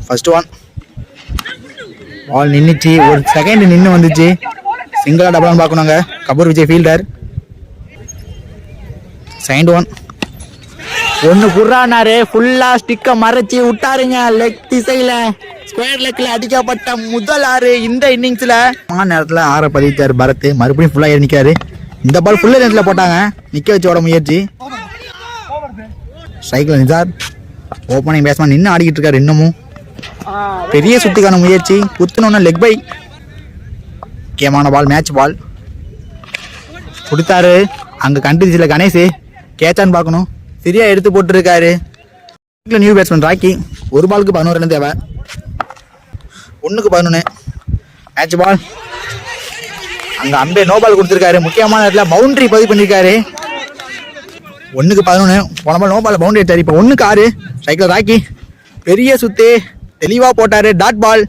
First one. பால் நின்றுச்சு, ஒரு second நின்று வந்துச்சு. சிங்கிளா டபுளான்னு பார்க்கணுங்க. Kapoor Vijay fielder. Second one. ஒன்று புறானாரு, ஃபுல்லாக ஸ்டிக்கை மறைச்சி விட்டாருங்க. லெக் திசையில் ஸ்கொயர் லெக்கில் அடிக்கப்பட்ட முதல் 6 இந்த இன்னிங்ஸில். நேரத்தில் 6 பதித்தார் பரத். மறுபடியும் ஃபுல்லாக ஏறி நிற்காரு. இந்த பால் ஃபுல்லாக ரேஞ்சில் போட்டாங்க. நிற்க வச்சு ஓட முயற்சி. ஸ்ட்ரைக்கில் நிசார். ஓப்பனிங் பேட்ஸ்மேன் நின்று ஆடிக்கிட்டு இருக்காரு. இன்னமும் பெரிய சுத்திக்கான முயற்சி. குத்துனோன்னா லெக் பை. முக்கியமான பால், மேட்ச் பால் கொடுத்தாரு. அங்கே கண்டிச்சில் கணேஷ் கேட்சான்னு பார்க்கணும். சரியா எடுத்து போட்டுருக்காரு. New batsman Rocky. ஒரு பாலுக்கு 11 ரன் தேவை. 1க்கு 11 மேட்ச் பால். அங்கே அம்பே நோ பால் கொடுத்துருக்காரு. முக்கியமான இடத்துல பவுண்டரி பதிவு பண்ணியிருக்காரு. 1க்கு 11. போன பால் நோ பால் பவுண்டரி எடுத்தாரு. இப்போ 1க்கு 6. ஸ்ட்ரைக்கில் ராக்கி. பெரிய சுத்து தெளிவாக போட்டார். டாட் பால்.